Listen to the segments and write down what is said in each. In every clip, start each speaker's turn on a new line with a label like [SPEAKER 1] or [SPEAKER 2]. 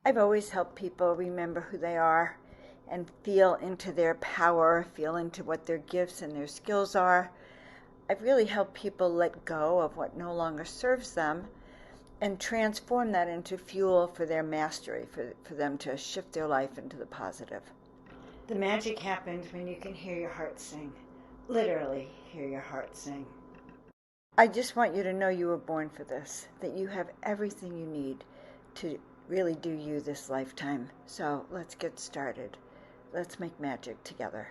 [SPEAKER 1] I've always helped people remember who they are and feel into their power, feel into what their gifts and their skills are. I've really helped people let go of what no longer serves them and transform that into fuel for their mastery, for them to shift their life into the positive. The magic happens when you can hear your heart sing. Literally hear your heart sing. I just want you to know you were born for this, that you have everything you need to really do you this lifetime. So let's get started. Let's make magic together.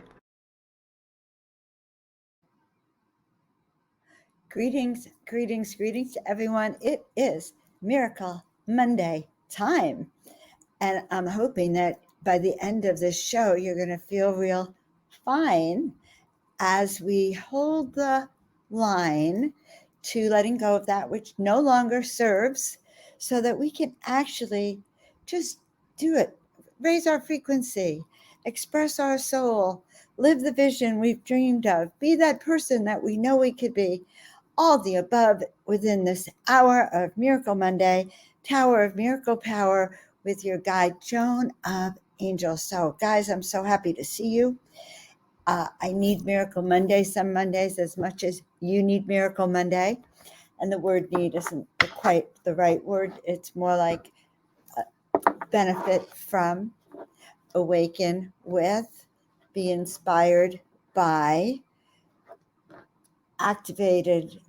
[SPEAKER 1] Greetings, greetings, greetings to everyone. It is Miracle Monday time. And I'm hoping that by the end of this show, you're going to feel real fine as we hold the line to letting go of that which no longer serves so that we can actually just do it, raise our frequency, express our soul, live the vision we've dreamed of, be that person that we know we could be. All the above within this hour of Miracle Monday, Tower of Miracle Power with your guide, Joan of Angels. So, guys, I'm so happy to see you. I need Miracle Monday some Mondays as much as you need Miracle Monday. And the word need isn't quite the right word. It's more like benefit from, awaken with, be inspired by, activated,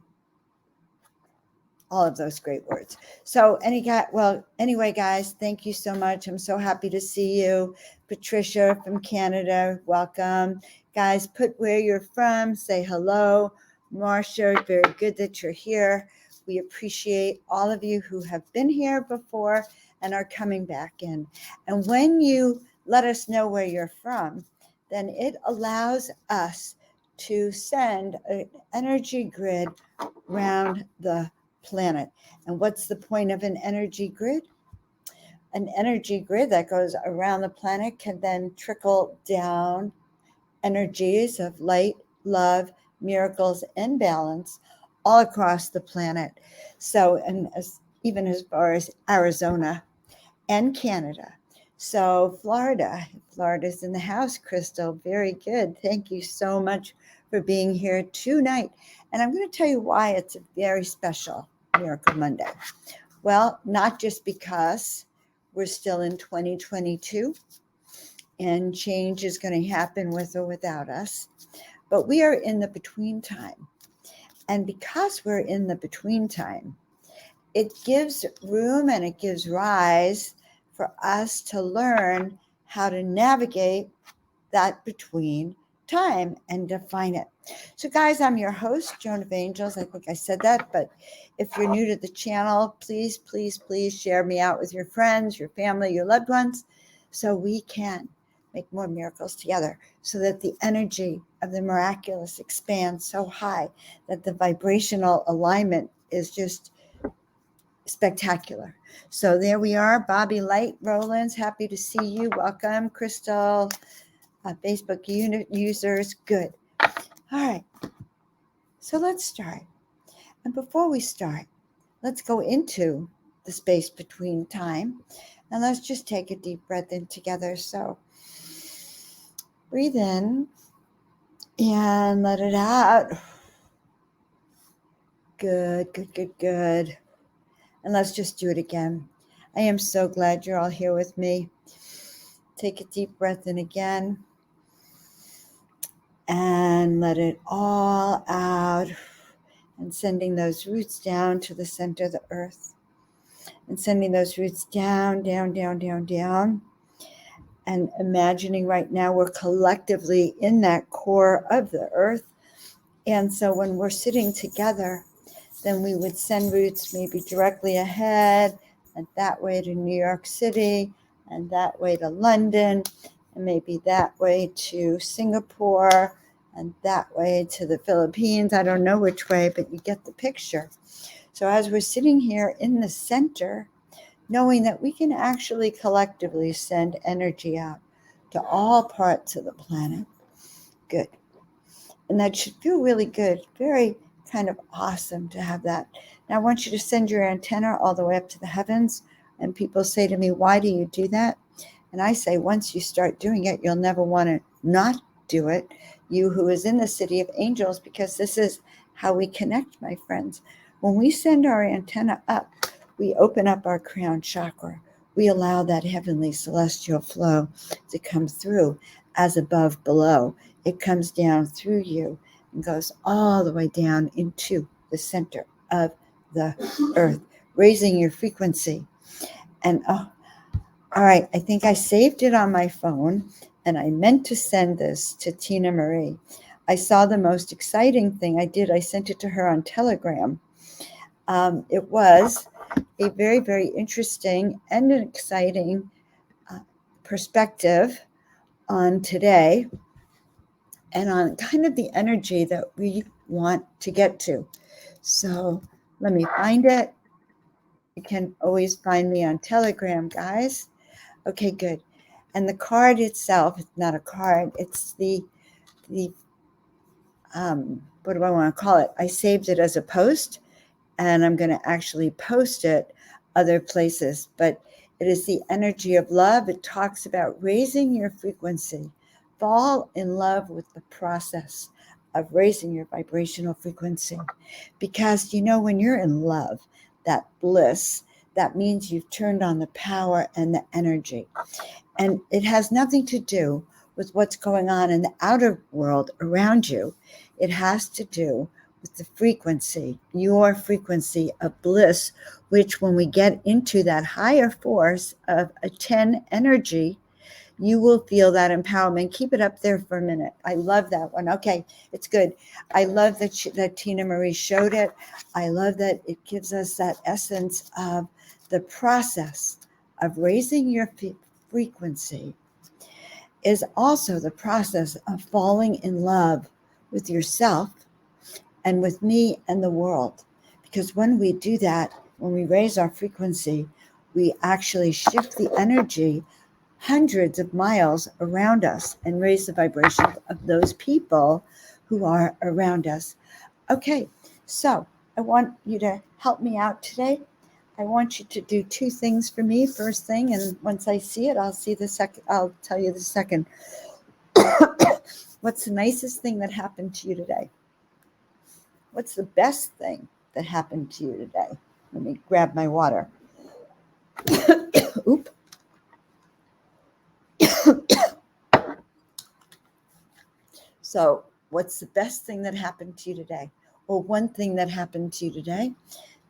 [SPEAKER 1] all of those great words. So anyway, guys, thank you so much. I'm so happy to see you. Patricia from Canada, welcome. Guys, put where you're from, say hello. Marcia, very good that you're here. We appreciate all of you who have been here before and are coming back in. And when you let us know where you're from, then it allows us to send an energy grid around the planet. And what's the point of an energy grid? An energy grid that goes around the planet can then trickle down energies of light, love, miracles, and balance all across the planet. So, and even as far as Arizona and Canada. So Florida's in the house, Crystal. Very good. Thank you so much for being here tonight. And I'm going to tell you why it's a very special Miracle Monday. Well, not just because we're still in 2022 and change is going to happen with or without us, but we are in the between time. And because we're in the between time, it gives room and it gives rise for us to learn how to navigate that between time and define it. So guys, I'm your host, Joan of Angels. I think I said that, but if you're new to the channel, please, please, please share me out with your friends, your family, your loved ones, so we can make more miracles together, so that the energy of the miraculous expands so high that the vibrational alignment is just spectacular. So there we are. Bobby Light Rollins, happy to see you. Welcome, Crystal. Facebook users, good. All right. So let's start. And before we start, let's go into the space between time. And let's just take a deep breath in together. So breathe in and let it out. Good, good, good, good. And let's just do it again. I am so glad you're all here with me. Take a deep breath in again. And let it all out. And sending those roots down to the center of the earth. And sending those roots down, down, down, down, down. And imagining right now we're collectively in that core of the earth. And so when we're sitting together, then we would send roots maybe directly ahead, and that way to New York City, and that way to London, and maybe that way to Singapore, and that way to the Philippines. I don't know which way, but you get the picture. So as we're sitting here in the center, knowing that we can actually collectively send energy out to all parts of the planet. Good. And that should feel really good. Very kind of awesome to have that. Now I want you to send your antenna all the way up to the heavens, And people say to me, why do you do that? And I say, once you start doing it, you'll never want to not do it. You who is in the city of angels, because this is how we connect, my friends. When we send our antenna up, we open up our crown chakra. We allow that heavenly celestial flow to come through as above below. It comes down through you and goes all the way down into the center of the earth, raising your frequency. And all right, I think I saved it on my phone, and I meant to send this to Tina Marie. I saw the most exciting thing I did. I sent it to her on Telegram. It was a very, very interesting and an exciting perspective on today and on kind of the energy that we want to get to. So let me find it. You can always find me on Telegram, guys. Okay, good. And the card itself, it's not a card, it's the what do I want to call it? I saved it as a post, and I'm going to actually post it other places. But it is the energy of love. It talks about raising your frequency. Fall in love with the process of raising your vibrational frequency. Because, when you're in love, that bliss, that means you've turned on the power and the energy. And it has nothing to do with what's going on in the outer world around you. It has to do with the frequency, your frequency of bliss, which when we get into that higher force of a 10 energy, you will feel that empowerment. Keep it up there for a minute. I love that one. Okay, it's good. I love that Tina Marie showed it. I love that it gives us that essence of the process of raising your frequency is also the process of falling in love with yourself and with me and the world. Because when we do that, when we raise our frequency, we actually shift the energy hundreds of miles around us and raise the vibration of those people who are around us. Okay, so I want you to help me out today. I want you to do two things for me. First thing, and once I see it, I'll see the second. I'll tell you the second. What's the nicest thing that happened to you today? What's the best thing that happened to you today? Let me grab my water. Oop. So, what's the best thing that happened to you today? Or one thing that happened to you today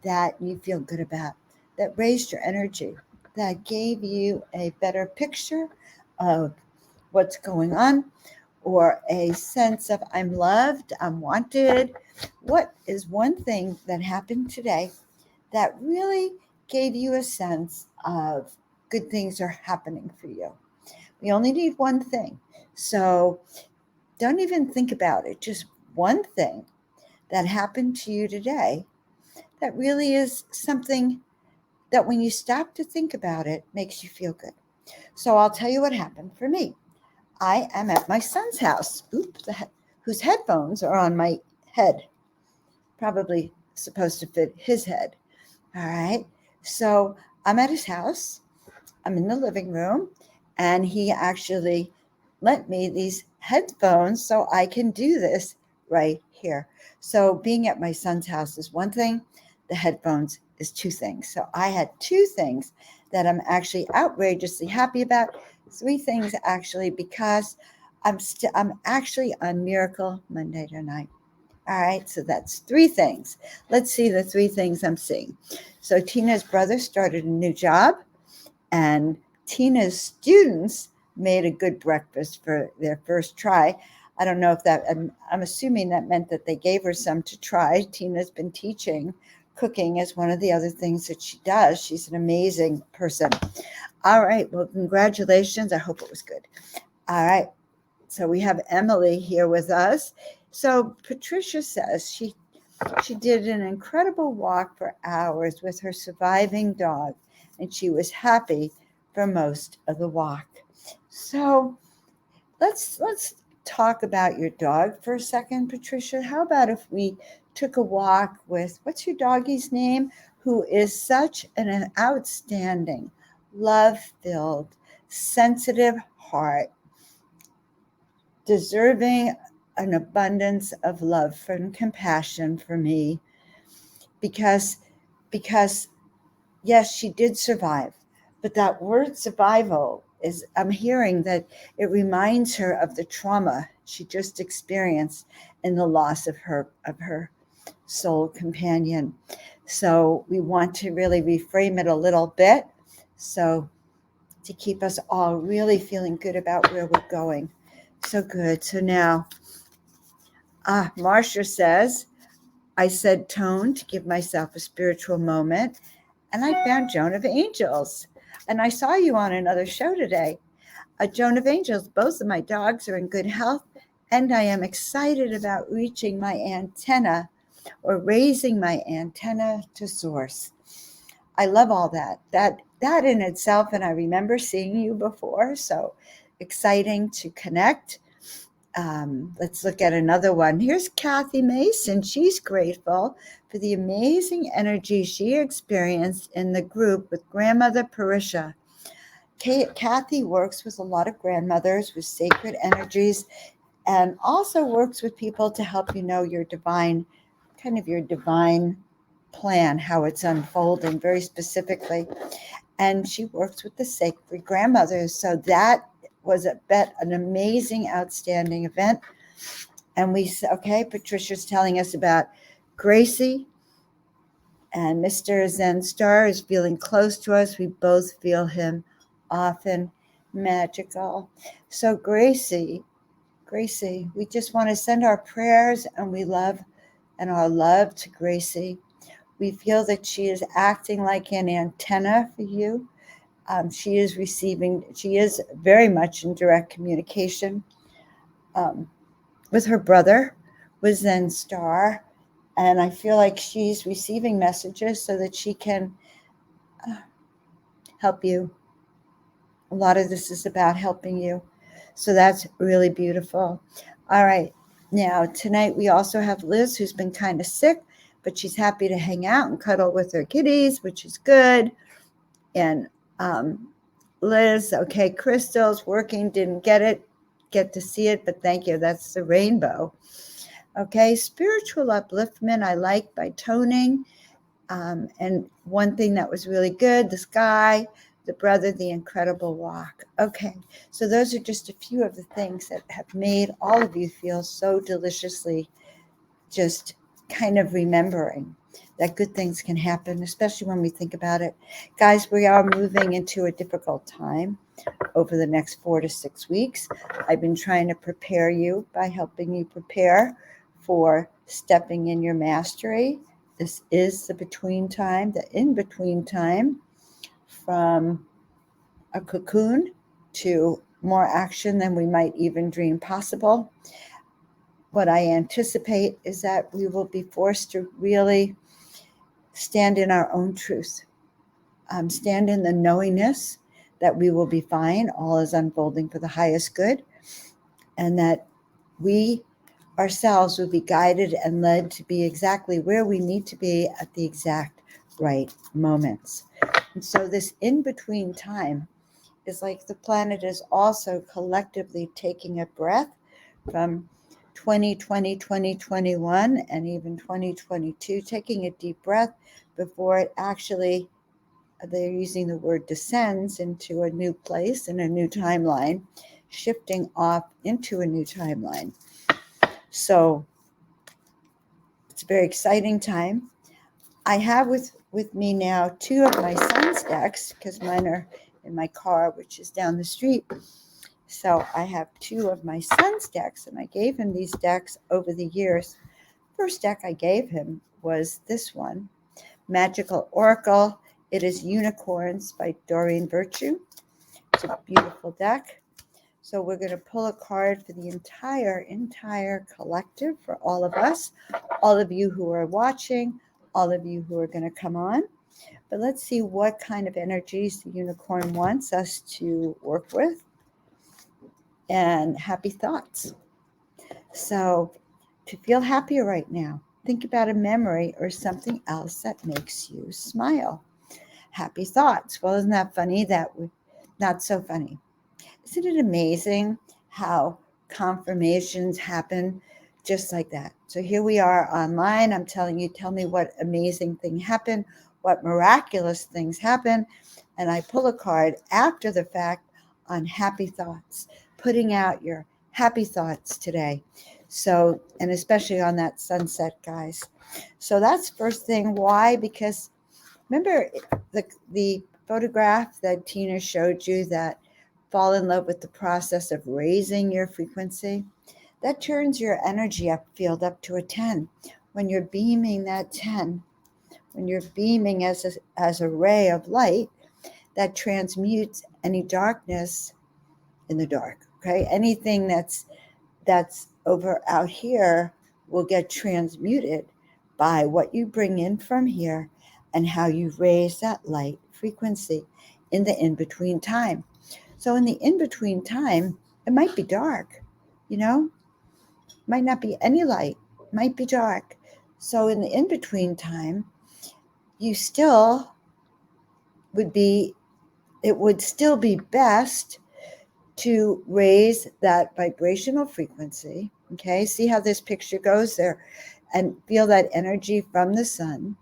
[SPEAKER 1] that you feel good about, that raised your energy, that gave you a better picture of what's going on, or a sense of I'm loved, I'm wanted. What is one thing that happened today that really gave you a sense of good things are happening for you? We only need one thing. So don't even think about it. Just one thing that happened to you today that really is something that when you stop to think about it makes you feel good. So I'll tell you what happened for me. I am at my son's house, whose headphones are on my head, probably supposed to fit his head. All right. So I'm at his house. I'm in the living room, and he actually lent me these headphones so I can do this right here. So being at my son's house is one thing. The headphones is two things. So I had two things that I'm actually outrageously happy about. Three things actually, because I'm actually on Miracle Monday tonight. All right, so that's three things. Let's see the three things I'm seeing. So Tina's brother started a new job, and Tina's students made a good breakfast for their first try. I don't know if that, I'm assuming that meant that they gave her some to try. Tina's been teaching cooking as one of the other things that she does. She's an amazing person. All right, well, congratulations. I hope it was good. All right, so we have Emily here with us. So Patricia says she did an incredible walk for hours with her surviving dog, and she was happy for most of the walk. So let's talk about your dog for a second, Patricia. How about if we took a walk with, what's your doggy's name? who is such an outstanding, love-filled, sensitive heart, deserving an abundance of love and compassion for me, because yes, she did survive, but that word survival is, I'm hearing that it reminds her of the trauma she just experienced in the loss of her soul companion. So we want to really reframe it a little bit, so to keep us all really feeling good about where we're going. So good. So now, Marcia says, I said tone to give myself a spiritual moment, and I found Joan of Angels. And I saw you on another show today. Joan of Angels, both of my dogs are in good health, and I am excited about reaching my antenna, or raising my antenna to source. I love all that. That in itself, and I remember seeing you before, so exciting to connect. Let's look at another one. Here's Kathy Mason. She's grateful for the amazing energy she experienced in the group with grandmother Parisha. Kathy works with a lot of grandmothers with sacred energies, and also works with people to help you know your divine plan, how it's unfolding very specifically. And she works with the sacred grandmothers. So that was an amazing, outstanding event. And Patricia's telling us about Gracie, and Mr. Zen Star is feeling close to us. We both feel him often, magical. So Gracie, we just want to send our prayers and our love to Gracie. We feel that she is acting like an antenna for you. She is very much in direct communication with her brother, with Zen Star. And I feel like she's receiving messages so that she can help you. A lot of this is about helping you. So that's really beautiful. All right. Now, tonight we also have Liz, who's been kind of sick, but she's happy to hang out and cuddle with her kitties, which is good. And Liz, okay, Crystal's working, didn't get to see it, but thank you. That's the rainbow. Okay, spiritual upliftment I like by toning. And one thing that was really good, the sky, the brother, the incredible walk. Okay, so those are just a few of the things that have made all of you feel so deliciously, just kind of remembering that good things can happen, especially when we think about it. Guys, we are moving into a difficult time over the next 4 to 6 weeks. I've been trying to prepare you by helping you prepare for stepping in your mastery. This is the in-between time from a cocoon to more action than we might even dream possible. What I anticipate is that we will be forced to really stand in our own truth, stand in the knowingness that we will be fine, all is unfolding for the highest good, and that we ourselves will be guided and led to be exactly where we need to be at the exact right moments. And so this in-between time is like the planet is also collectively taking a breath from 2020, 2021, and even 2022, taking a deep breath before it actually, they're using the word descends into a new place and a new timeline, shifting off into a new timeline. So it's a very exciting time. I have with me now 2 of my son's decks, because mine are in my car, which is down the street. So I have 2 of my son's decks, and I gave him these decks over the years. First deck I gave him was this one, Magical Oracle. It is Unicorns by Doreen Virtue. It's a beautiful deck. So we're going to pull a card for the entire collective, for all of us, all of you who are watching, all of you who are going to come on. But let's see what kind of energies the unicorn wants us to work with. And happy thoughts. So to feel happier right now, think about a memory or something else that makes you smile. Happy thoughts. Well, isn't that funny? Not so funny. Isn't it amazing how confirmations happen just like that? So here we are online. I'm telling you, tell me what amazing thing happened, what miraculous things happen. And I pull a card after the fact on happy thoughts, putting out your happy thoughts today. So, and especially on that sunset, guys. So that's first thing. Why? Because remember the photograph that Tina showed you that fall in love with the process of raising your frequency? That turns your energy up field up to a 10. When you're beaming that 10, when you're beaming as a ray of light, that transmutes any darkness in the dark. Okay, anything that's over out here will get transmuted by what you bring in from here and how you raise that light frequency in the in-between time. So in the in-between time, it might be dark, might not be any light, might be dark. So in the in-between time, you still it would still be best to raise that vibrational frequency. Okay, see how this picture goes there and feel that energy from the sun.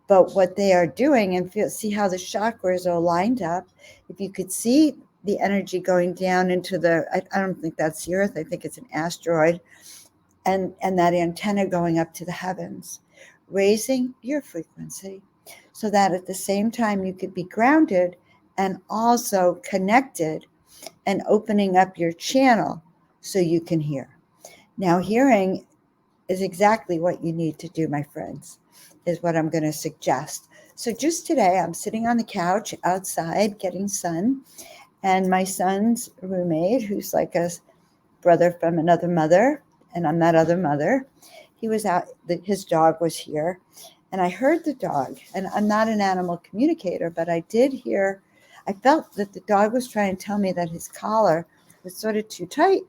[SPEAKER 1] But what they are doing, and see how the chakras are lined up. If you could see the energy going down into I don't think that's the earth, I think it's an asteroid, and that antenna going up to the heavens, raising your frequency so that at the same time you could be grounded and also connected and opening up your channel so you can hear. Now, hearing is exactly what you need to do, my friends, is what I'm going to suggest. So just today, I'm sitting on the couch outside getting sun, and my son's roommate, who's like a brother from another mother, and I'm that other mother, he was out, his dog was here, and I heard the dog, and I'm not an animal communicator, but I felt that the dog was trying to tell me that his collar was sort of too tight.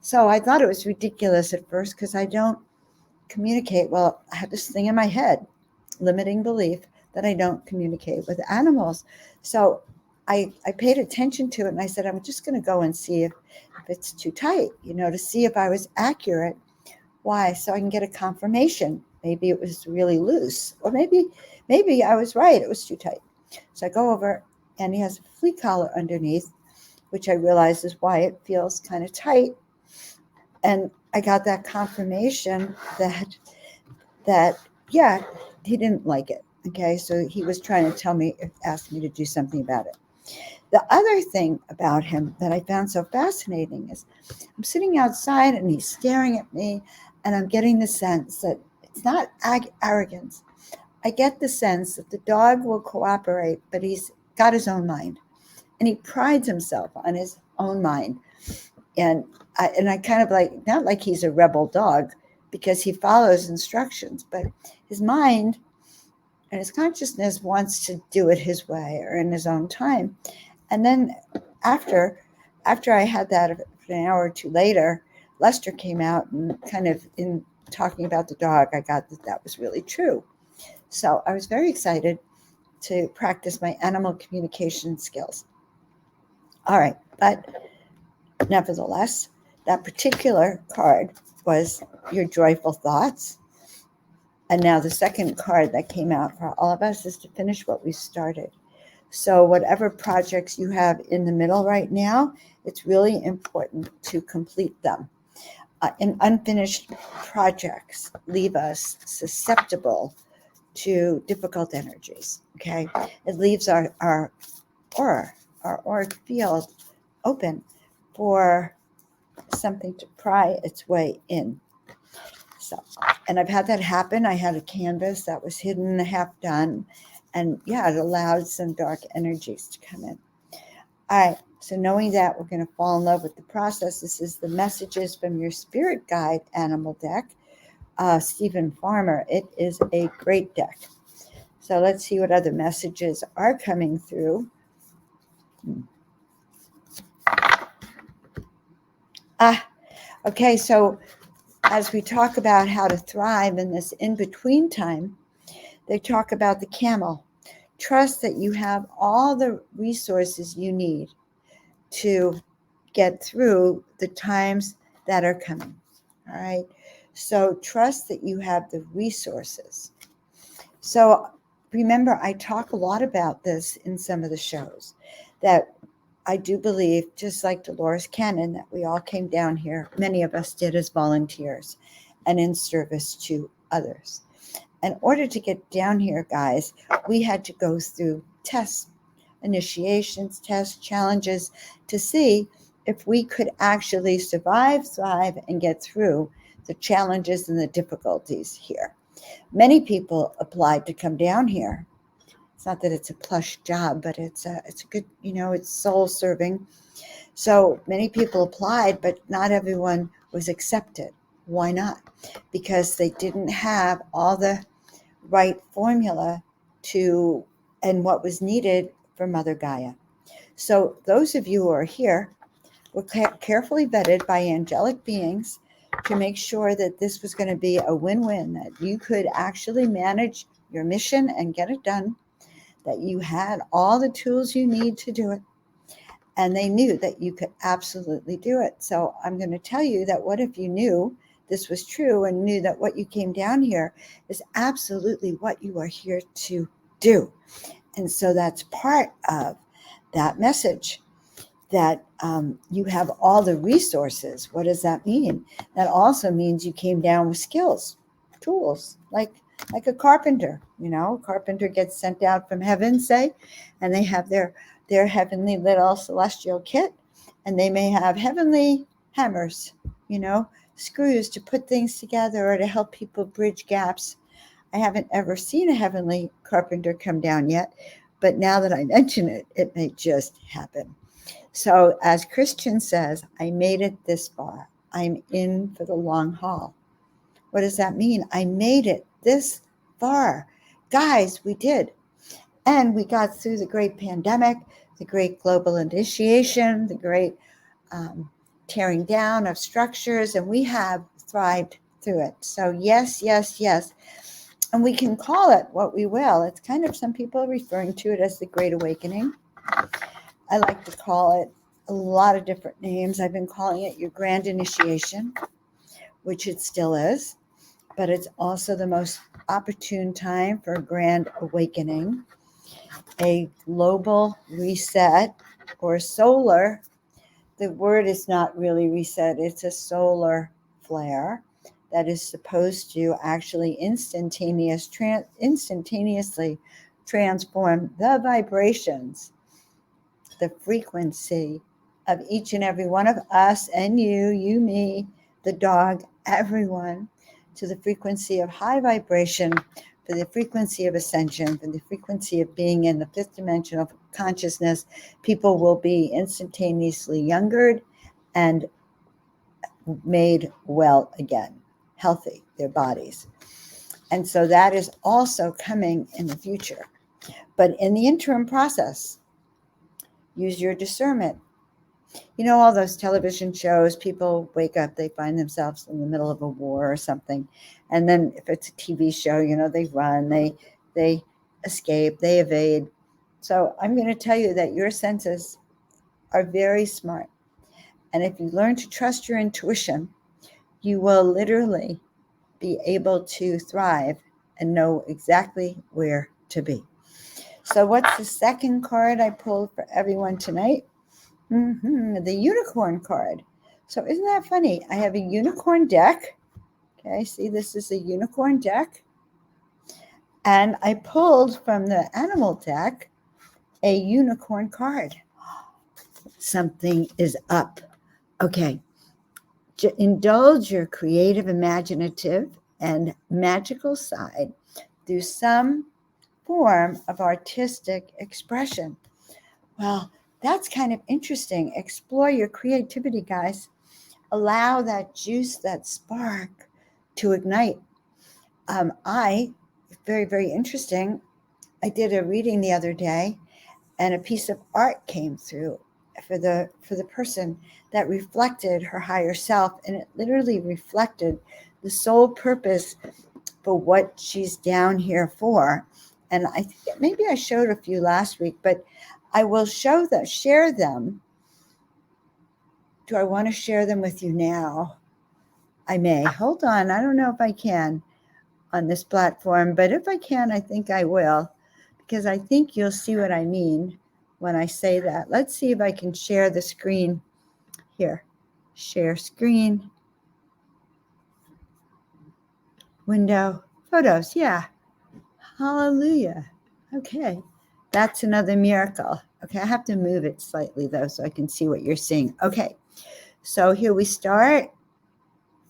[SPEAKER 1] So I thought it was ridiculous at first because I don't communicate. Well, I have this thing in my head, limiting belief, that I don't communicate with animals. So I paid attention to it and I said, I'm just going to go and see if it's too tight, to see if I was accurate. Why? So I can get a confirmation. Maybe it was really loose, or maybe I was right. It was too tight. So I go over and he has a flea collar underneath, which I realize is why it feels kind of tight. And I got that confirmation that yeah, he didn't like it. Okay, so he was trying to ask me to do something about it. The other thing about him that I found so fascinating is I'm sitting outside and he's staring at me, and I'm getting the sense that it's not arrogance. I get the sense that the dog will cooperate, but he's got his own mind, and he prides himself on his own mind. And I kind of like, not like he's a rebel dog because he follows instructions, but his mind and his consciousness wants to do it his way or in his own time. And then after I had that, an hour or two later, Lester came out and kind of in talking about the dog, I got that was really true. So I was very excited to practice my animal communication skills. All right, but nevertheless, that particular card was your joyful thoughts. And now the second card that came out for all of us is to finish what we started. So whatever projects you have in the middle right now, it's really important to complete them. And unfinished projects leave us susceptible to difficult energies, okay? It leaves our aura, our auric field open for something to pry its way in. So, and I've had that happen. I had a canvas that was hidden, half done, and yeah, it allowed some dark energies to come in. All right, so knowing that, we're going to fall in love with the process. This is the Messages from Your Spirit Guide animal deck, Stephen Farmer. It is a great deck. So let's see what other messages are coming through. Okay, so as we talk about how to thrive in this in-between time, they talk about the camel. Trust that you have all the resources you need to get through the times that are coming. All right. So trust that you have the resources. So remember, I talk a lot about this in some of the shows, that I do believe, just like Dolores Cannon, that we all came down here, many of us did, as volunteers and in service to others. In order to get down here, guys, we had to go through tests, initiations, tests, challenges to see if we could actually survive, thrive, and get through the challenges and the difficulties here. Many people applied to come down here. It's not that it's a plush job, but it's a good, it's soul serving. So many people applied, but not everyone was accepted. Why not? Because they didn't have all the right formula to and what was needed for Mother Gaia. So those of you who are here were carefully vetted by angelic beings to make sure that this was going to be a win-win, that you could actually manage your mission and get it done, that you had all the tools you need to do it, and they knew that you could absolutely do it. So I'm going to tell you that what if you knew this was true and knew that what you came down here is absolutely what you are here to do. And so that's part of that message, that you have all the resources. What does that mean? That also means you came down with skills, tools, like a carpenter. A carpenter gets sent out from heaven, say, and they have their heavenly little celestial kit, and they may have heavenly hammers, screws to put things together or to help people bridge gaps. I haven't ever seen a heavenly carpenter come down yet, but now that I mention it, it may just happen. So as Christian says, I made it this far. I'm in for the long haul. What does that mean? I made it this far. Guys, we did. And we got through the great pandemic, the great global initiation, the great tearing down of structures, and we have thrived through it. So yes, yes, yes. And we can call it what we will. It's kind of, some people are referring to it as the Great Awakening. I like to call it a lot of different names. I've been calling it your grand initiation, which it still is, but it's also the most opportune time for a grand awakening, a global reset, or solar. The word is not really reset, it's a solar flare that is supposed to actually instantaneously transform the vibrations, the frequency of each and every one of us, and you, me, the dog, everyone, to the frequency of high vibration, for the frequency of ascension, for the frequency of being in the fifth dimension of consciousness. People will be instantaneously youngered and made well again, healthy, their bodies. And so that is also coming in the future. But in the interim process, use your discernment. All those television shows, people wake up, they find themselves in the middle of a war or something. And then if it's a TV show, they run, they escape, they evade. So I'm going to tell you that your senses are very smart. And if you learn to trust your intuition, you will literally be able to thrive and know exactly where to be. So what's the second card I pulled for everyone tonight? The unicorn card. So isn't that funny? I have a unicorn deck. Okay, see, this is a unicorn deck. And I pulled from the animal deck a unicorn card. Something is up. Okay. Indulge your creative, imaginative, and magical side through some form of artistic expression. Well, that's kind of interesting. Explore your creativity, guys. Allow that juice, that spark to ignite. Very, very interesting. I did a reading the other day and a piece of art came through. for the person that reflected her higher self, and it literally reflected the sole purpose for what she's down here for. And I think maybe I showed a few last week, but I will share them. Do I want to share them with you now? I may. Hold on. I don't know if I can on this platform, but if I can, I think I will, because I think you'll see what I mean when I say that. Let's see if I can share the screen here. Share screen. Window. Photos. Yeah. Hallelujah. Okay. That's another miracle. Okay. I have to move it slightly though so I can see what you're seeing. Okay. So here we start.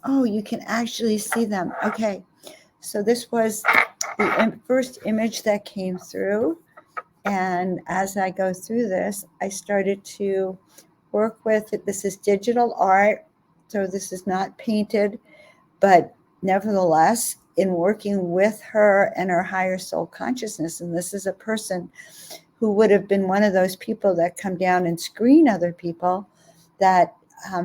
[SPEAKER 1] Oh, you can actually see them. Okay. So this was the first image that came through. And as I go through this, I started to work with it. This is digital art. So this is not painted, but nevertheless, in working with her and her higher soul consciousness, and this is a person who would have been one of those people that come down and screen other people that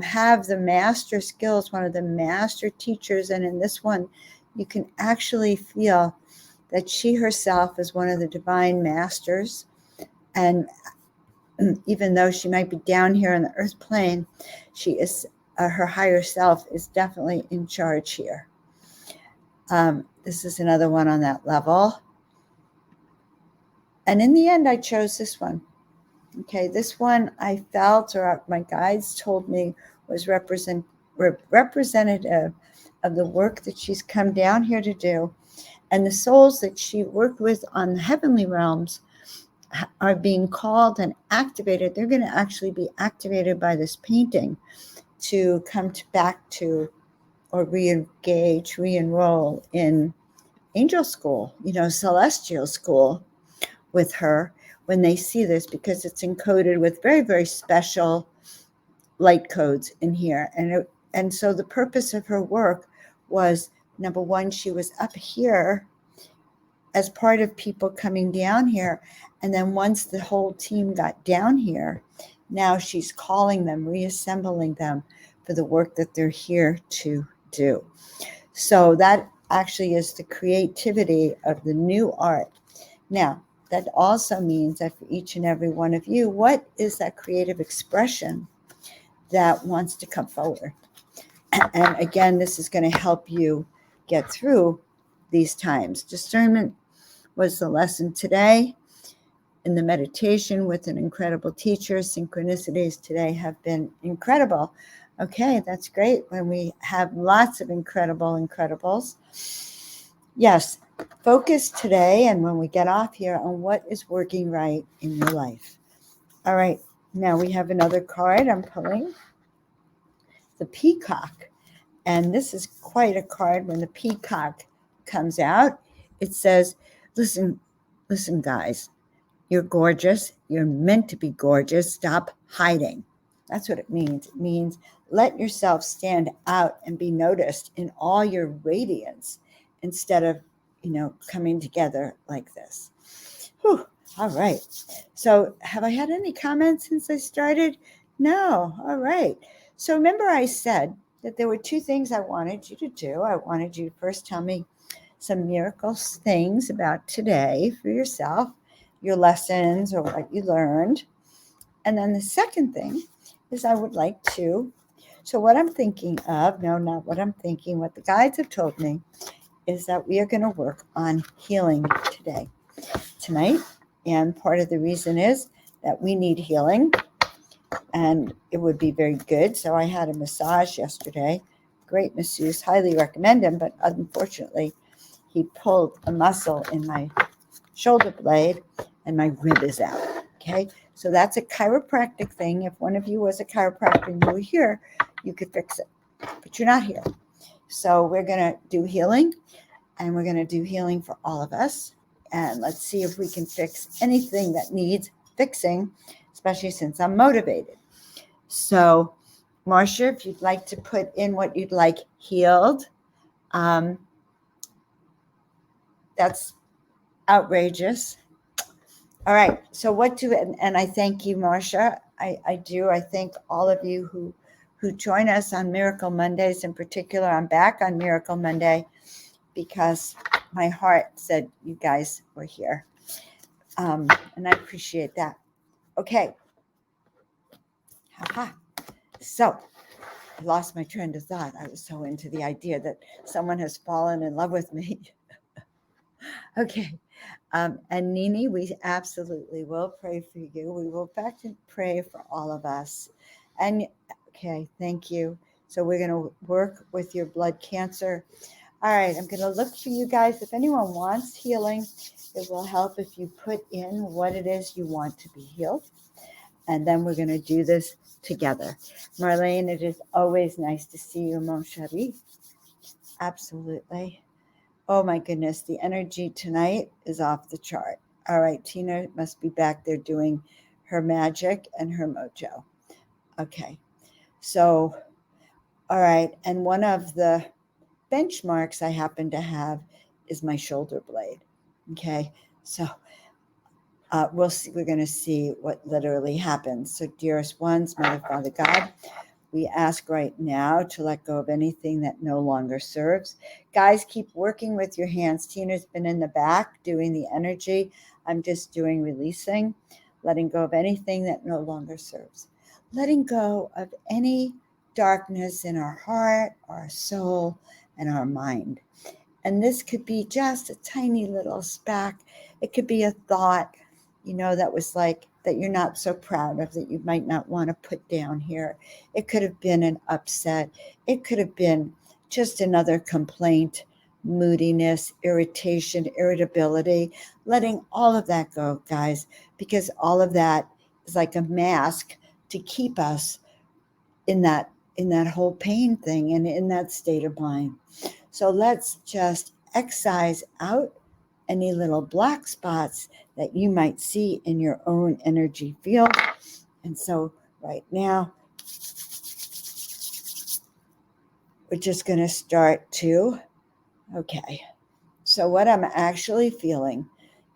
[SPEAKER 1] have the master skills, one of the master teachers. And in this one, you can actually feel that she herself is one of the divine masters. And even though she might be down here on the earth plane, she is, her higher self is definitely in charge here. This is another one on that level. And in the end, I chose this one. Okay, this one I felt, or my guides told me, was representative of the work that she's come down here to do. And the souls that she worked with on the heavenly realms are being called and activated. They're going to actually be activated by this painting to come back to or re-engage, re-enroll in angel school, celestial school with her when they see this, because it's encoded with very, very special light codes in here. And so the purpose of her work was, number one, she was up here as part of people coming down here. And then once the whole team got down here, now she's calling them, reassembling them for the work that they're here to do. So that actually is the creativity of the new art. Now, that also means that for each and every one of you, what is that creative expression that wants to come forward? And again, this is going to help you get through these times. Discernment was the lesson today in the meditation with an incredible teacher. Synchronicities today have been incredible. Okay, that's great when we have lots of incredibles. Yes, focus today and when we get off here on what is working right in your life. All right, now we have another card I'm pulling. The Peacock. And this is quite a card when the Peacock comes out. It says, listen, guys, you're gorgeous. You're meant to be gorgeous. Stop hiding. That's what it means. It means let yourself stand out and be noticed in all your radiance instead of, coming together like this. Whew. All right. So have I had any comments since I started? No. All right. So remember I said that there were two things I wanted you to do. I wanted you to first tell me some miracle things about today for yourself, your lessons or what you learned. And then the second thing is I would like to, so what I'm thinking of, no, not what I'm thinking, what the guides have told me is that we are going to work on healing tonight. And part of the reason is that we need healing and it would be very good. So I had a massage yesterday, great masseuse, highly recommend him, but unfortunately he pulled a muscle in my shoulder blade and my rib is out. Okay, so that's a chiropractic thing. If one of you was a chiropractor and you were here, you could fix it, but you're not here. So we're going to do healing, and we're going to do healing for all of us. And let's see if we can fix anything that needs fixing, especially since I'm motivated. So, Marcia, if you'd like to put in what you'd like healed, that's outrageous. All right. So and I thank you, Marcia. I do. I thank all of you who join us on Miracle Mondays. In particular, I'm back on Miracle Monday because my heart said you guys were here. And I appreciate that. Okay. Ha-ha. So I lost my train of thought. I was so into the idea that someone has fallen in love with me. Okay. And Nini, we absolutely will pray for you. We will back and pray for all of us. And okay, thank you. So we're going to work with your blood cancer. All right, I'm going to look for you guys. If anyone wants healing, it will help if you put in what it is you want to be healed. And then we're going to do this together. Marlene, it is always nice to see you, mon chéri. Absolutely. Oh my goodness, the energy tonight is off the chart. All right, Tina must be back there doing her magic and her mojo. Okay, so, all right, and one of the benchmarks I happen to have is my shoulder blade. Okay, so we'll see. We're going to see what literally happens. So, dearest ones, Mother, Father, God, we ask right now to let go of anything that no longer serves. Guys, keep working with your hands. Tina's been in the back doing the energy. I'm just doing releasing, letting go of anything that no longer serves. Letting go of any darkness in our heart, our soul, and our mind. And this could be just a tiny little speck. It could be a thought, that was like that you're not so proud of, that you might not want to put down here. It could have been an upset. It could have been just another complaint, moodiness, irritation, irritability, letting all of that go, guys, because all of that is like a mask to keep us in that whole pain thing and in that state of mind. So let's just excise out any little black spots that you might see in your own energy field. And so right now, we're just going to start to, okay. So what I'm actually feeling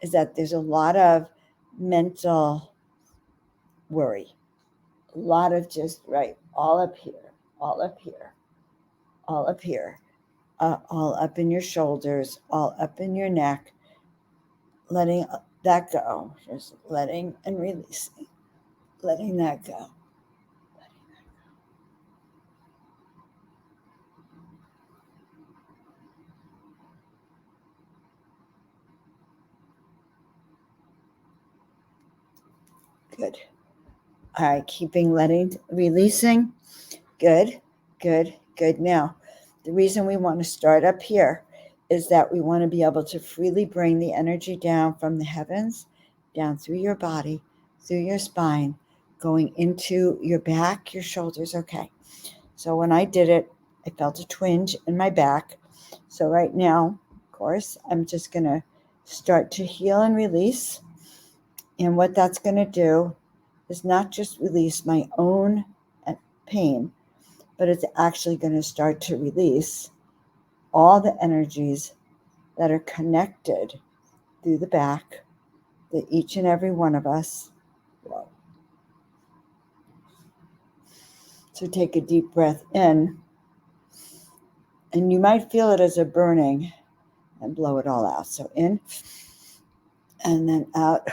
[SPEAKER 1] is that there's a lot of mental worry, a lot of just, right, all up here, all up here, all up here, all up in your shoulders, all up in your neck, letting that go, just letting and releasing, letting that go. Good. All right, keeping, letting, releasing. Good, good, good. Now, the reason we want to start up here is that we want to be able to freely bring the energy down from the heavens, down through your body, through your spine, going into your back, your shoulders. Okay. So when I did it, I felt a twinge in my back. So right now, of course, I'm just going to start to heal and release. And what that's going to do is not just release my own pain, but it's actually going to start to release all the energies that are connected through the back, that each and every one of us. Whoa. So take a deep breath in, and you might feel it as a burning, and blow it all out. So in, and then out.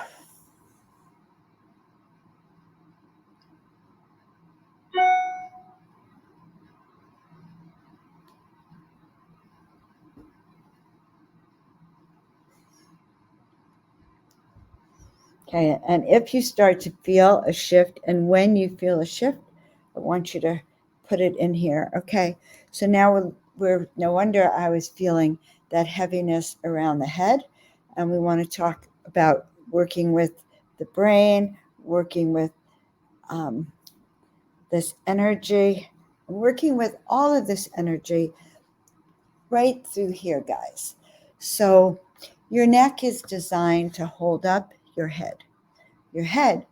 [SPEAKER 1] Okay, and if you start to feel a shift, and when you feel a shift, I want you to put it in here. Okay, so now we're no wonder I was feeling that heaviness around the head, and we want to talk about working with the brain, working with this energy, working with all of this energy right through here, guys. So your neck is designed to hold up your head. Your head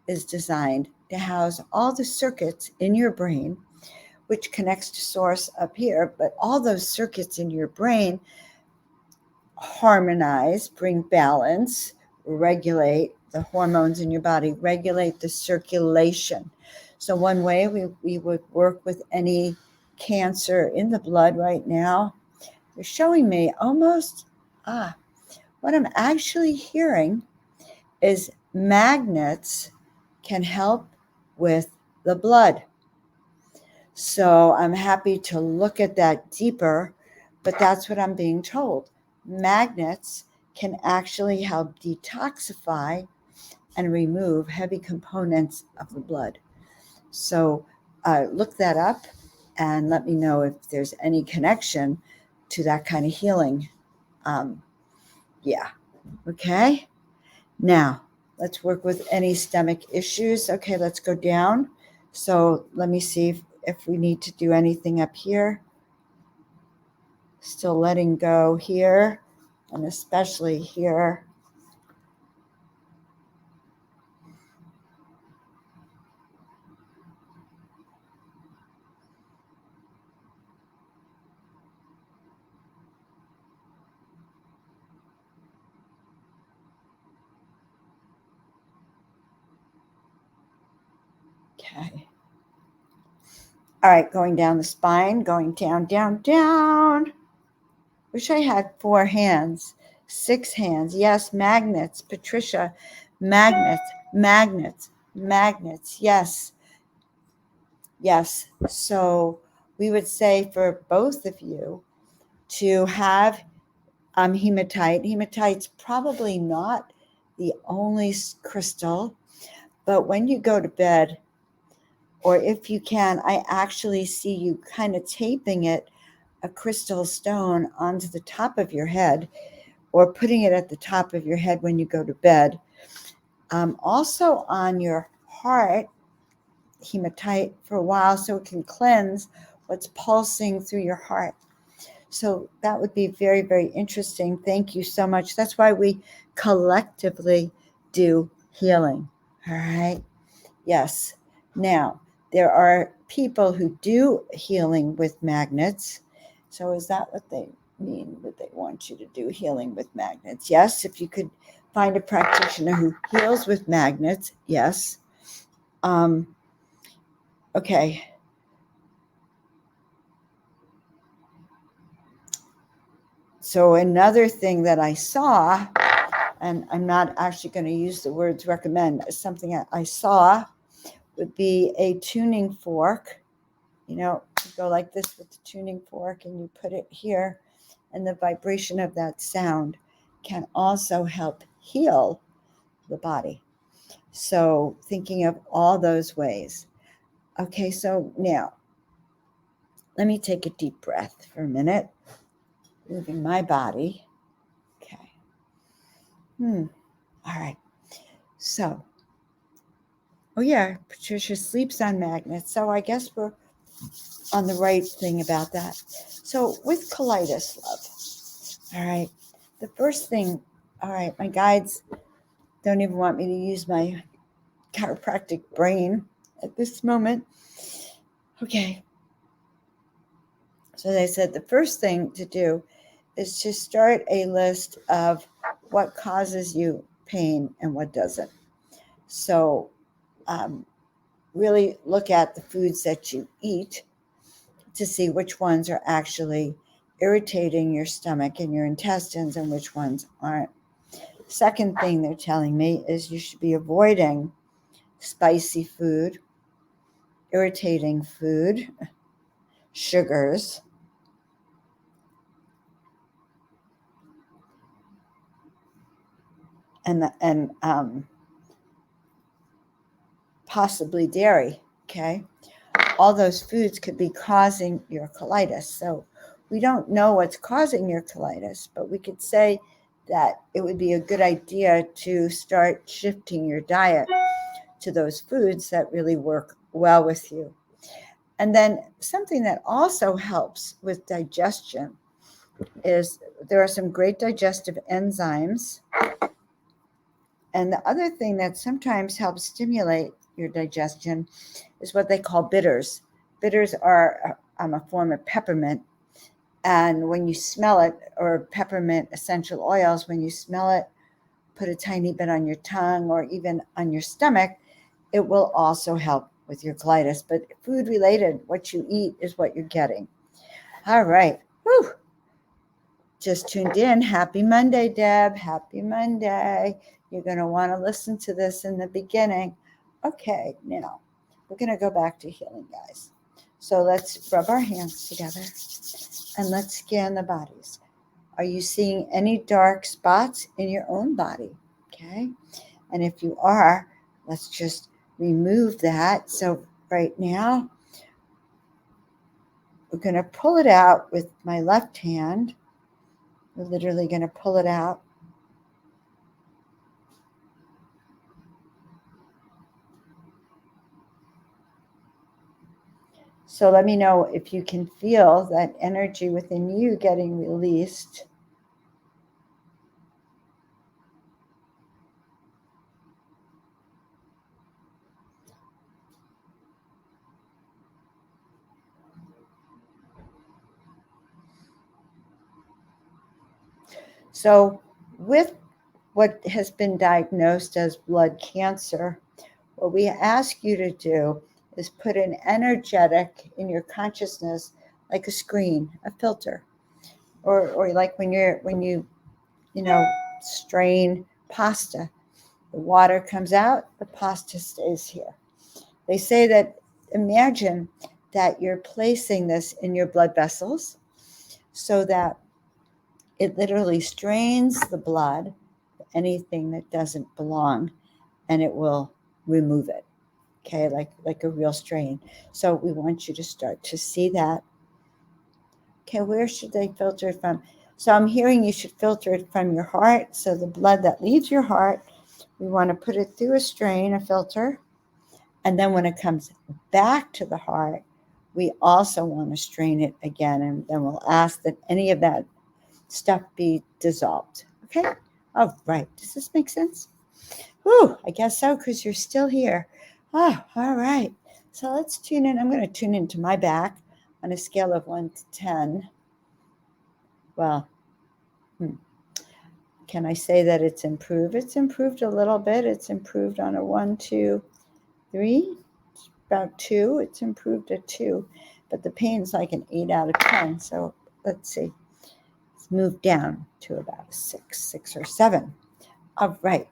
[SPEAKER 1] is designed to house all the circuits in your brain, which connects to source up here, but all those circuits in your brain harmonize, bring balance, regulate, the hormones in your body, regulate the circulation. So one way we would work with any cancer in the blood right now, they're showing me almost, what I'm actually hearing is magnets can help with the blood. So I'm happy to look at that deeper, but that's what I'm being told. Magnets can actually help detoxify and remove heavy components of the blood. So look that up and let me know if there's any connection to that kind of healing. Yeah. Okay. Now, let's work with any stomach issues. Okay, let's go down. So let me see if we need to do anything up here. Still letting go here, and especially here. Okay. All right, going down the spine, going down, down, down. Wish I had 4 hands, 6 hands. Yes, magnets, Patricia. Magnets, magnets, magnets. Yes, yes. So we would say for both of you to have hematite. Hematite's probably not the only crystal, but when you go to bed, or if you can, I actually see you kind of taping it, a crystal stone, onto the top of your head, or putting it at the top of your head when you go to bed. Also on your heart, hematite for a while, so it can cleanse what's pulsing through your heart. So that would be very, very interesting. Thank you so much. That's why we collectively do healing. All right. Yes. Now, there are people who do healing with magnets. So is that what they mean? Would they want you to do healing with magnets? Yes. If you could find a practitioner who heals with magnets, yes. Okay. So another thing that I saw, and I'm not actually going to use the words recommend, something that I saw would be a tuning fork. You know, you go like this with the tuning fork and you put it here, and the vibration of that sound can also help heal the body. So thinking of all those ways. Okay, so now let me take a deep breath for a minute, moving my body. Okay. All right. So, oh yeah, Patricia sleeps on magnets. So I guess we're on the right thing about that. So with colitis, love. All right. The first thing, all right, my guides don't even want me to use my chiropractic brain at this moment. Okay. So they said the first thing to do is to start a list of what causes you pain and what doesn't. So really look at the foods that you eat to see which ones are actually irritating your stomach and your intestines and which ones aren't. Second thing they're telling me is you should be avoiding spicy food, irritating food, sugars, and possibly dairy. Okay, all those foods could be causing your colitis. So we don't know what's causing your colitis, but we could say that it would be a good idea to start shifting your diet to those foods that really work well with you. And then something that also helps with digestion is there are some great digestive enzymes. And the other thing that sometimes helps stimulate your digestion is what they call bitters. Bitters are a form of peppermint. And when you smell it, or peppermint essential oils, when you smell it put a tiny bit on your tongue or even on your stomach, it will also help with your colitis. But food related, what you eat is what you're getting. All right. Whew. Just tuned in. Happy Monday, Deb. Happy Monday. You're going to want to listen to this in the beginning. Okay, now we're going to go back to healing, guys. So let's rub our hands together and let's scan the bodies. Are you seeing any dark spots in your own body? Okay. And if you are, let's just remove that. So right now, we're going to pull it out with my left hand. We're literally going to pull it out. So let me know if you can feel that energy within you getting released. So with what has been diagnosed as blood cancer, what we ask you to do is put an energetic in your consciousness, like a screen, a filter, or like when you strain pasta, the water comes out, the pasta stays here. They say that imagine that you're placing this in your blood vessels so that it literally strains the blood, anything that doesn't belong, and it will remove it. Okay, like a real strain. So we want you to start to see that. Okay, where should they filter it from? So I'm hearing you should filter it from your heart. So the blood that leaves your heart, we want to put it through a strain, a filter. And then when it comes back to the heart, we also want to strain it again. And then we'll ask that any of that stuff be dissolved. Okay? All right. Does this make sense? Whew, I guess so, because you're still here. Oh, all right. So let's tune in. I'm going to tune into my back on a scale of 1 to 10. Well, can I say that it's improved? It's improved a little bit. It's improved on a 1, 2, 3. It's about 2. It's improved a 2. But the pain's like an 8 out of 10. So let's see. It's moved down to about a 6 or 7. All right.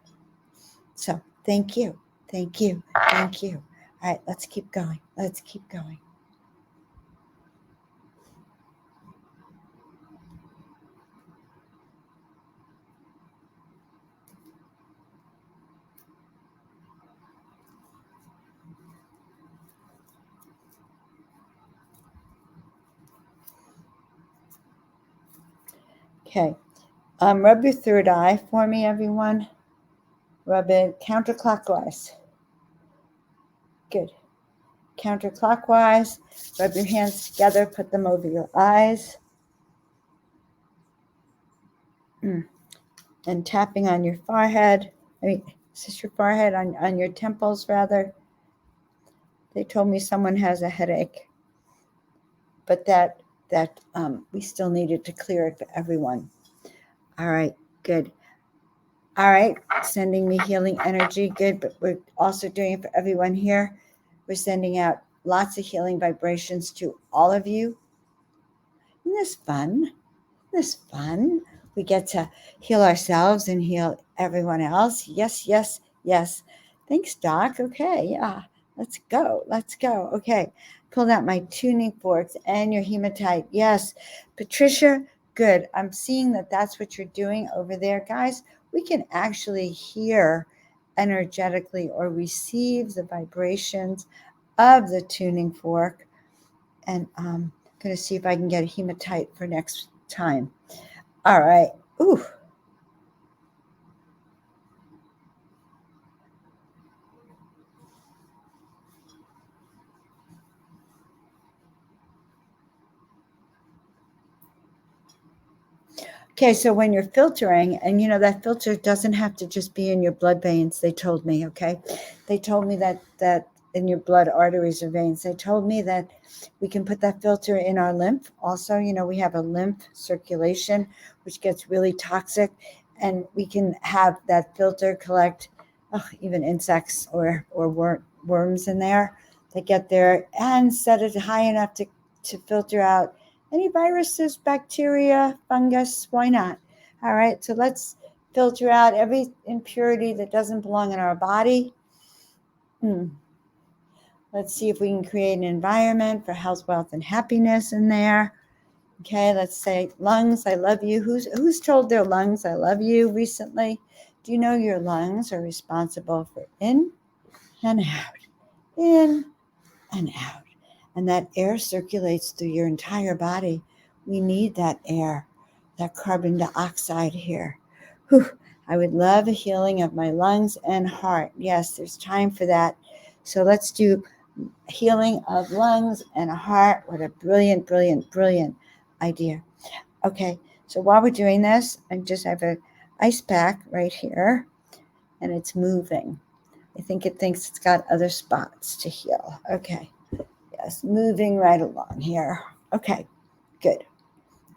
[SPEAKER 1] So thank you. Thank you. Thank you. All right, let's keep going. Let's keep going. Okay. Rub your third eye for me, everyone. Rub it counterclockwise. Good. Counterclockwise. Rub your hands together. Put them over your eyes. And tapping on your forehead. Is this your forehead? On your temples, rather. They told me someone has a headache. But that we still needed to clear it for everyone. All right. Good. All right, sending me healing energy. Good, but we're also doing it for everyone here. We're sending out lots of healing vibrations to all of you. Isn't this fun? Isn't this fun? We get to heal ourselves and heal everyone else. Yes, yes, yes. Thanks, Doc. Okay, yeah. Let's go. Let's go. Okay. Pulled out my tuning forks and your hematite. Yes. Patricia, good. I'm seeing that that's what you're doing over there, guys. We can actually hear energetically or receive the vibrations of the tuning fork. And I'm going to see if I can get a hematite for next time. All right. Ooh. Okay, so when you're filtering, and that filter doesn't have to just be in your blood veins, they told me, okay? They told me that in your blood arteries or veins. They told me that we can put that filter in our lymph. Also, we have a lymph circulation, which gets really toxic. and we can have that filter collect even insects or worms in there that get there, and set it high enough to filter out any viruses, bacteria, fungus. Why not? All right, so let's filter out every impurity that doesn't belong in our body. Let's see if we can create an environment for health, wealth, and happiness in there. Okay, let's say lungs, I love you. Who's told their lungs, I love you recently? Do you know your lungs are responsible for in and out, in and out? And that air circulates through your entire body. We need that air, that carbon dioxide here. Whew. I would love a healing of my lungs and heart. Yes, there's time for that. So let's do healing of lungs and a heart. What a brilliant, brilliant, brilliant idea. Okay, so while we're doing this, I just have an ice pack right here, and it's moving. I think it thinks it's got other spots to heal. Okay, yes, moving right along here. Okay, good.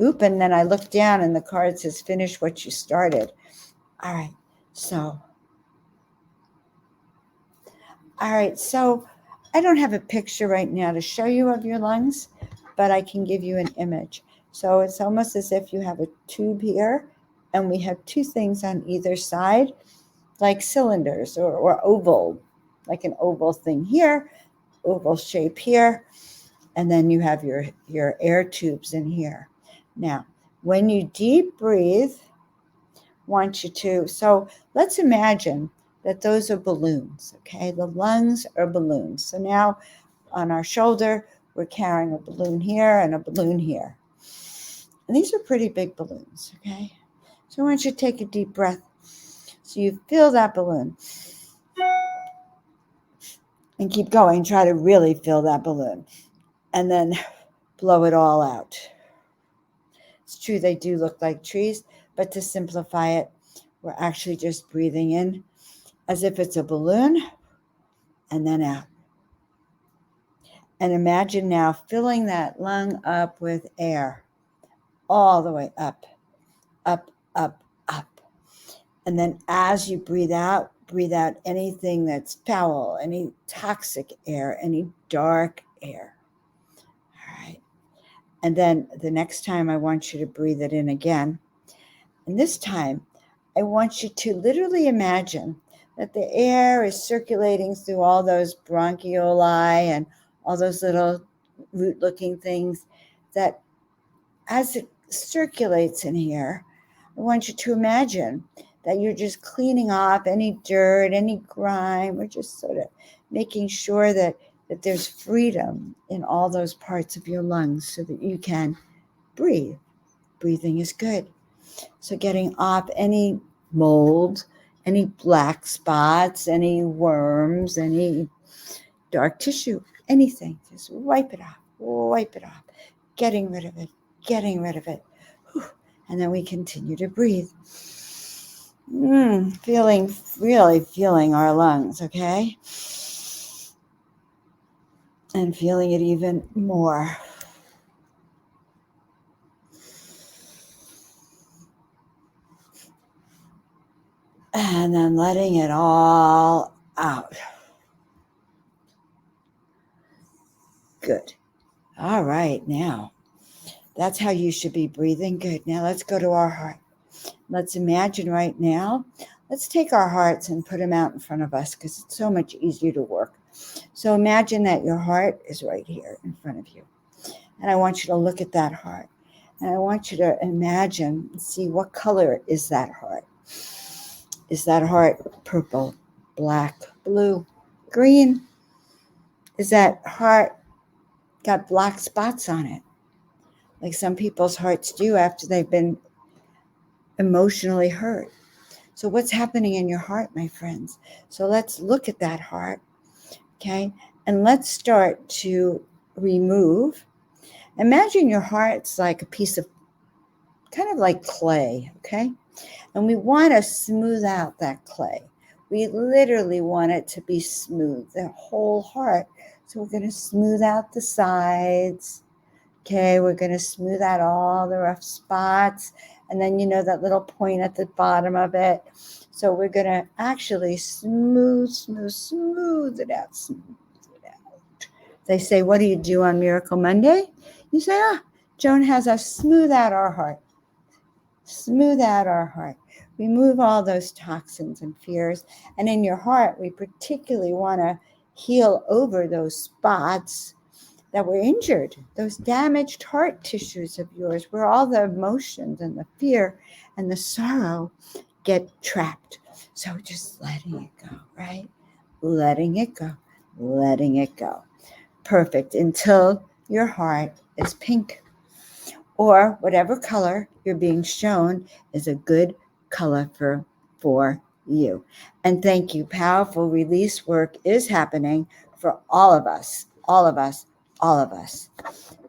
[SPEAKER 1] Oop, and then I look down and the card says, finish what you started. All right, so I don't have a picture right now to show you of your lungs, but I can give you an image. So it's almost as if you have a tube here, and we have two things on either side, like cylinders or oval, like an oval thing here, oval shape here, and then you have your air tubes in here. Now, when you deep breathe, want you to, so let's imagine that those are balloons, okay? The lungs are balloons. So now on our shoulder, we're carrying a balloon here and a balloon here. And these are pretty big balloons, okay? So I want you to take a deep breath. So you fill that balloon. And keep going. Try to really fill that balloon. And then blow it all out. It's true, they do look like trees, but to simplify it, we're actually just breathing in as if it's a balloon, and then out. And imagine now filling that lung up with air all the way up, up, up, up. And then as you breathe out anything that's foul, any toxic air, any dark air. All right. And then the next time I want you to breathe it in again. And this time I want you to literally imagine that the air is circulating through all those bronchioli and all those little root-looking things, that as it circulates in here, I want you to imagine that you're just cleaning off any dirt, any grime. We're just sort of making sure that there's freedom in all those parts of your lungs so that you can breathe. Breathing is good. So getting off any mold, any black spots, any worms, any dark tissue, anything, just wipe it off, getting rid of it. And then we continue to breathe. Really feeling our lungs, okay? And feeling it even more. And then letting it all out. Good. All right, now, that's how you should be breathing. Good. Now let's go to our heart. Let's imagine right now, let's take our hearts and put them out in front of us because it's so much easier to work. So imagine that your heart is right here in front of you. And I want you to look at that heart. And I want you to imagine and see, what color is that heart? Is that heart purple, black, blue, green? Is that heart got black spots on it, like some people's hearts do after they've been emotionally hurt? So what's happening in your heart, my friends? So let's look at that heart, okay? And let's start to remove. Imagine your heart's like a piece of, kind of like clay, okay? And we want to smooth out that clay. We literally want it to be smooth, the whole heart. So we're going to smooth out the sides. Okay, we're going to smooth out all the rough spots. And then you know that little point at the bottom of it. So we're going to actually smooth it out, They say, what do you do on Miracle Monday? You say, Joan has us smooth out our heart. Smooth out our heart. Remove all those toxins and fears. And in your heart, we particularly want to heal over those spots that were injured, those damaged heart tissues of yours, where all the emotions and the fear and the sorrow get trapped. So just letting it go, right? Letting it go, letting it go. Perfect. Until your heart is pink, or whatever color you're being shown is a good color for you. And thank you. Powerful release work is happening for all of us, all of us, all of us.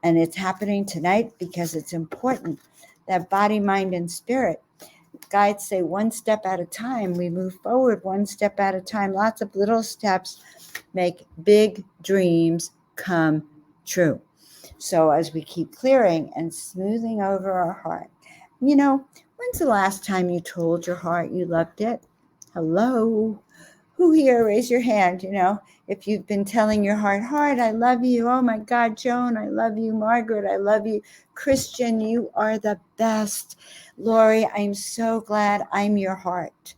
[SPEAKER 1] And it's happening tonight because it's important that body, mind, and spirit, guides say one step at a time. We move forward one step at a time. Lots of little steps make big dreams come true. So as we keep clearing and smoothing over our heart, when's the last time you told your heart you loved it? Hello? Who here? Raise your hand. If you've been telling your heart, I love you. Oh my God, Joan, I love you. Margaret, I love you. Christian, you are the best. Lori, I'm so glad I'm your heart.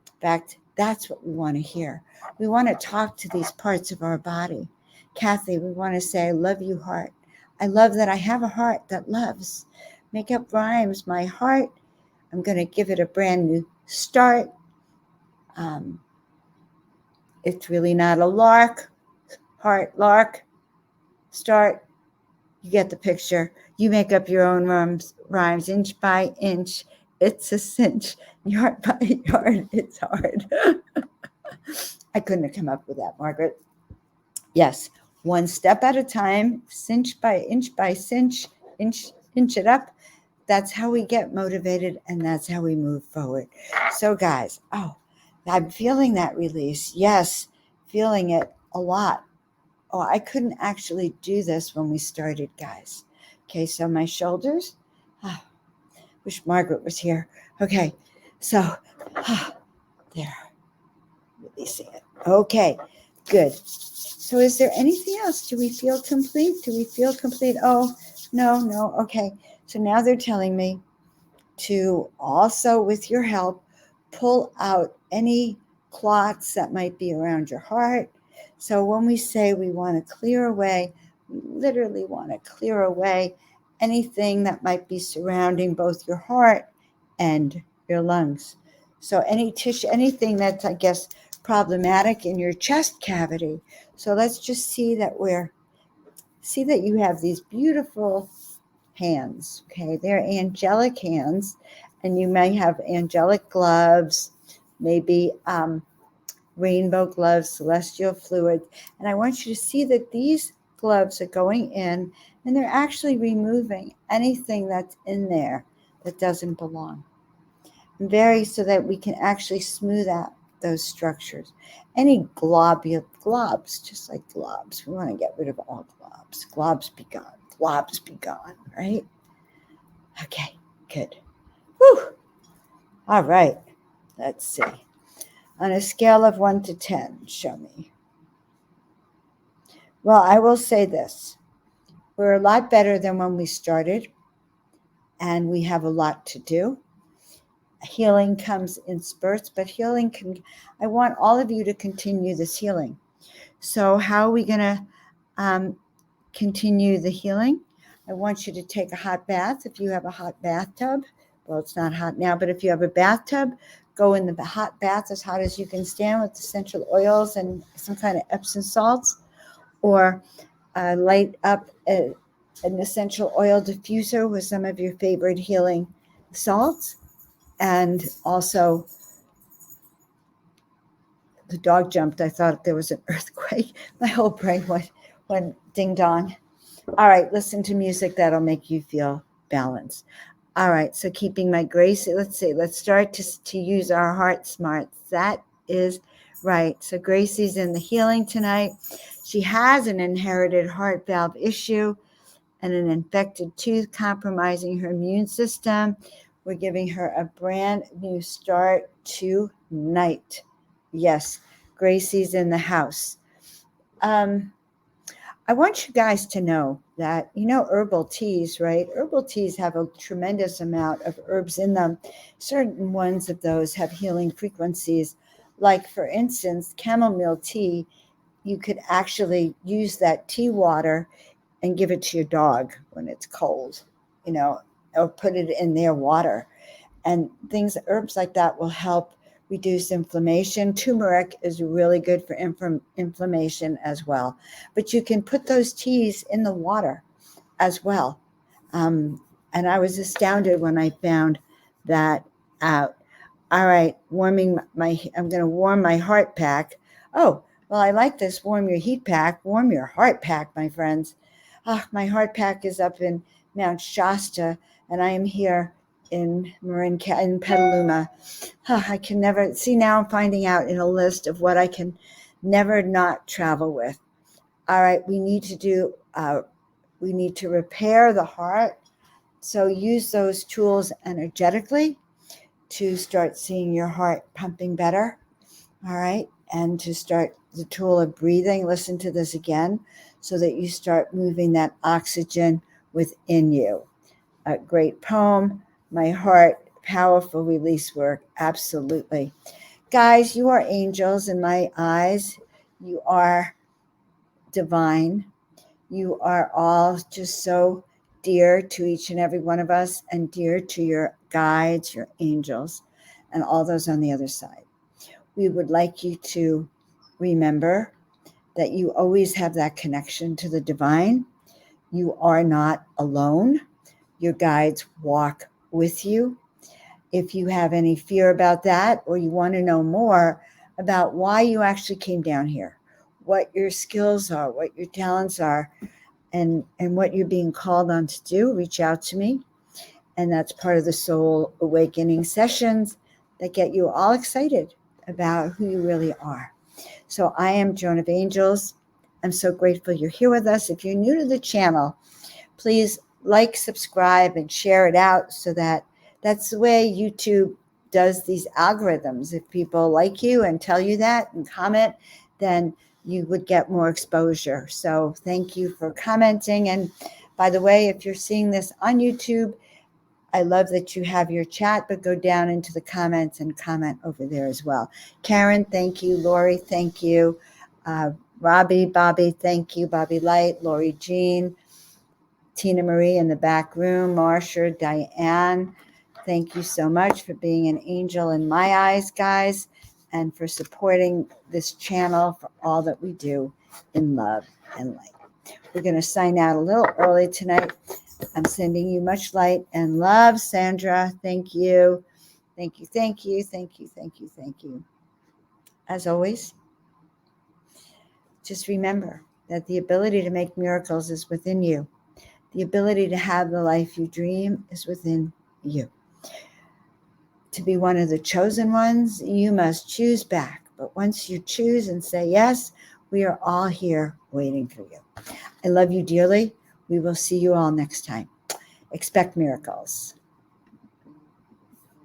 [SPEAKER 1] In fact, that's what we want to hear. We want to talk to these parts of our body. Kathy, we want to say, I love you, heart. I love that I have a heart that loves. Make up rhymes. My heart, I'm going to give it a brand new start. It's really not a lark. Heart, lark, start. You get the picture. You make up your own rhymes inch by inch. It's a cinch. Yard by yard, it's hard. I couldn't have come up with that, Margaret. Yes, one step at a time, cinch by cinch, inch it up. That's how we get motivated, and that's how we move forward. So, guys, I'm feeling that release. Yes, feeling it a lot. I couldn't actually do this when we started, guys. Okay, so my shoulders. Wish Margaret was here. Okay, so there, releasing it. Okay, good. So is there anything else? Do we feel complete? Oh, no. Okay, so now they're telling me to also, with your help, pull out any clots that might be around your heart. So when we say we want to clear away, we literally want to clear away anything that might be surrounding both your heart and your lungs. So any tissue, anything that's, I guess, problematic in your chest cavity. So let's just see that you have these beautiful hands. Okay, they're angelic hands, and you may have angelic gloves, maybe rainbow gloves, celestial fluid. And I want you to see that these gloves are going in, and they're actually removing anything that's in there that doesn't belong. So that we can actually smooth out those structures. Any globs, just like globs. We want to get rid of all globs. Globs be gone. Globs be gone, right? Okay, good. Whew. All right, let's see. On a scale of 1 to 10, show me. Well, I will say this. We're a lot better than when we started, and we have a lot to do. Healing comes in spurts, but I want all of you to continue this healing. So how are we going to continue the healing? I want you to take a hot bath if you have a hot bathtub. Well, it's not hot now, but if you have a bathtub, go in the hot bath as hot as you can stand with essential oils and some kind of Epsom salts, or light up an essential oil diffuser with some of your favorite healing salts. And also, the dog jumped. I thought there was an earthquake. My whole brain went ding dong. All right, listen to music that'll make you feel balanced. All right, so keeping my grace. Let's start to use our heart smarts. That is right. So Gracie's in the healing tonight. She has an inherited heart valve issue and an infected tooth compromising her immune system. We're giving her a brand new start tonight. Yes, Gracie's in the house. I want you guys to know that, herbal teas, right? Herbal teas have a tremendous amount of herbs in them. Certain ones of those have healing frequencies. Like, for instance, chamomile tea, you could actually use that tea water and give it to your dog when it's cold, or put it in their water. And herbs like that will help reduce inflammation. Turmeric is really good for inflammation as well. But you can put those teas in the water as well. And I was astounded when I found that out. All right, I'm going to warm my heart pack. Oh, well, I like this warm your heat pack, warm your heart pack, my friends. My heart pack is up in Mount Shasta, and I am here in Petaluma. I can never see, now I'm finding out in a list of what I can never not travel with. All right, we need to repair the heart. So use those tools energetically to start seeing your heart pumping better. All right. And to start the tool of breathing, listen to this again so that you start moving that oxygen within you. A great poem, My Heart, powerful release work. Absolutely. Guys, you are angels in my eyes. You are divine. You are all just so dear to each and every one of us, and dear to your guides, your angels, and all those on the other side. We would like you to remember that you always have that connection to the divine. You are not alone. Your guides walk with you. If you have any fear about that, or you want to know more about why you actually came down here, what your skills are, what your talents are, and what you're being called on to do, reach out to me. And that's part of the soul awakening sessions that get you all excited about who you really are. So I am Joan of Angels. I'm so grateful you're here with us. If you're new to the channel, please like, subscribe, and share it out, so that's the way YouTube does these algorithms. If people like you and tell you that and comment, then you would get more exposure. So thank you for commenting. And by the way, if you're seeing this on YouTube, I love that you have your chat, but go down into the comments and comment over there as well. Karen, thank you. Lori, thank you. Robbie, Bobby, thank you. Bobby Light, Lori Jean, Tina Marie in the back room, Marsha, Diane, thank you so much for being an angel in my eyes, guys, and for supporting this channel for all that we do in love and light. We're going to sign out a little early tonight. I'm sending you much light and love. Sandra, thank you. Thank you, thank you, thank you, thank you, thank you. As always, just remember that the ability to make miracles is within you. The ability to have the life you dream is within you. To be one of the chosen ones, you must choose back. But once you choose and say yes, we are all here waiting for you. I love you dearly. We will see you all next time. Expect miracles.